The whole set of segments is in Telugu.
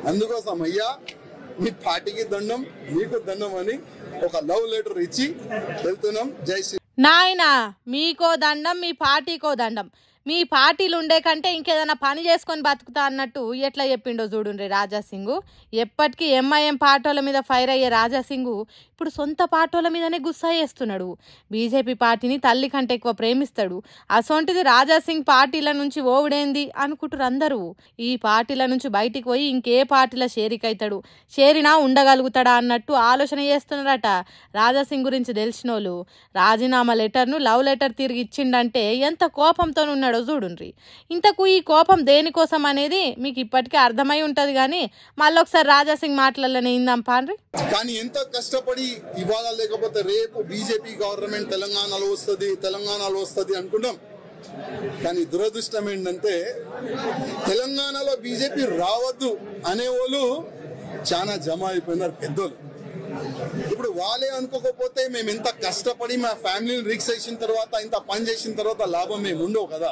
అందుకోసం అయ్యా మీ పార్టీకి దండం మీకు దండం అని ఒక లవ్ లెటర్ ఇచ్చి వెళ్తున్నాం. జై శ్రీ. నాయనా మీకో దండం మీ పార్టీకో దండం. మీ పార్టీలు ఉండే కంటే ఇంకేదైనా పని చేసుకొని బతుకుతా అన్నట్టు ఎట్లా చెప్పిండో చూడుండ్రి రాజాసింగ్. ఎప్పటికీ ఎంఐఎం పార్టీల మీద ఫైర్ అయ్యే రాజాసింగ్ ఇప్పుడు సొంత పార్టీల మీదనే గుస్సా చేస్తున్నాడు. బీజేపీ పార్టీని తల్లి కంటే ఎక్కువ ప్రేమిస్తాడు. అసొంటిది రాజాసింగ్ పార్టీల నుంచి ఓవుడేంది అనుకుంటారు అందరూ. ఈ పార్టీల నుంచి బయటికి పోయి ఇంకే పార్టీల షేరికైతాడు, షేరినా ఉండగలుగుతాడా అన్నట్టు ఆలోచన చేస్తున్నారట. రాజాసింగ్ గురించి తెలిసిన వాళ్ళు రాజీనామా లెటర్ను లవ్ లెటర్ తిరిగి ఇచ్చిండంటే ఎంత కోపంతో ఉన్నాడో చూడుండ్రి. ఇంతకు ఈ కోపం దేనికోసం అనేది మీకు ఇప్పటికే అర్థమై ఉంటది. కానీ మళ్ళీ ఒకసారి రాజాసింగ్ మాటలలోనే ఇందాం పాండ్రి. కానీ ఎంత కష్టపడి ఇవాళ లేకపోతే రేపు బీజేపీ గవర్నమెంట్ తెలంగాణలో వస్తుంది అనుకుంటాం. కానీ దురదృష్టం ఏంటంటే తెలంగాణలో బీజేపీ రావద్దు అనేవాళ్ళు చాలా జమ అయిపోయినారు పెద్దోళ్ళు. ఇప్పుడు వాళ్ళే అనుకోకపోతే మేము ఇంత కష్టపడి మా ఫ్యామిలీని రిక్స్ చేసిన తర్వాత ఇంత పని చేసిన తర్వాత లాభం మేము ఉండవు కదా.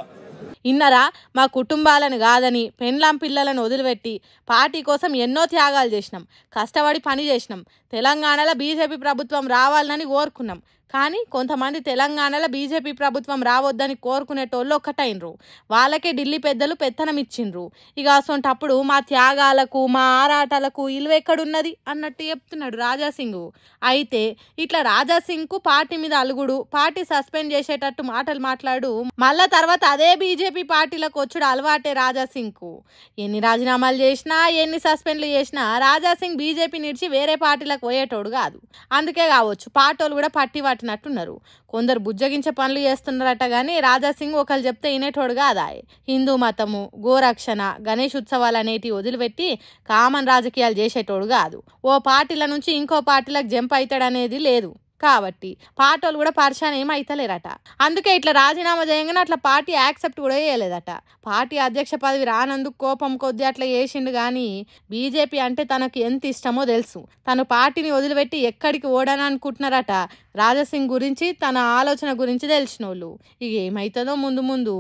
ఇన్నరా మా కుటుంబాలను కాదని పెండ్లాం పిల్లలను వదిలిపెట్టి పార్టీ కోసం ఎన్నో త్యాగాలు చేసినాం, కష్టపడి పని చేసినాం. తెలంగాణలో బీజేపీ ప్రభుత్వం రావాలని కోరుకున్నాం. కానీ కొంతమంది తెలంగాణలో బీజేపీ ప్రభుత్వం రావద్దని కోరుకునేటోళ్ళు ఒక్కటైనరు. వాళ్ళకే ఢిల్లీ పెద్దలు పెత్తనం ఇచ్చిండ్రు. ఇక అసొంటప్పుడు మా త్యాగాలకు మా ఆరాటాలకు ఇలువెక్కడున్నది అన్నట్టు చెప్తున్నాడు రాజాసింగ్. అయితే ఇట్లా రాజాసింగ్కు పార్టీ మీద అలుగుడు, పార్టీ సస్పెండ్ చేసేటట్టు మాటలు మాట్లాడు మళ్ళా తర్వాత అదే బీజేపీ పార్టీలకు వచ్చుడు అలవాటే రాజాసింగ్కు. ఎన్ని రాజీనామాలు చేసినా ఎన్ని సస్పెండ్లు చేసినా రాజాసింగ్ బీజేపీ నిడిచి వేరే పార్టీలకు పోయేటోడు కాదు. అందుకే కావచ్చు పార్టీలు కూడా పట్టి పట్టినట్టున్నారు. కొందరు బుజ్జగించే పనులు చేస్తున్నారట. కానీ రాజాసింగ్ ఒకళ్ళు చెప్తే వినేటోడు కాదా. హిందూ మతము, గోరక్షణ, గణేష్ ఉత్సవాలు అనేటివి వదిలిపెట్టి కామన్ రాజకీయాలు చేసేటోడు కాదు. ఓ పార్టీల నుంచి ఇంకో పార్టీలకు జంప్ అవుతాడనేది లేదు. కాబట్టి పార్టీలు కూడా పరిశాన్ ఏం అవుతలేరట. అందుకే ఇట్లా రాజీనామా చేయగానే అట్లా పార్టీ యాక్సెప్ట్ కూడా చేయలేదట. పార్టీ అధ్యక్ష పదవి రానందుకు కోపం కొద్ది అట్లా చేసిండు. కానీ బీజేపీ అంటే తనకు ఎంత ఇష్టమో తెలుసు. తను పార్టీని వదిలిపెట్టి ఎక్కడికి ఓడని అనుకుంటున్నారట. రాజాసింగ్ గురించి తన ఆలోచన గురించి తెలిసిన వాళ్ళు. ఇక ఏమవుతుందో ముందు ముందు.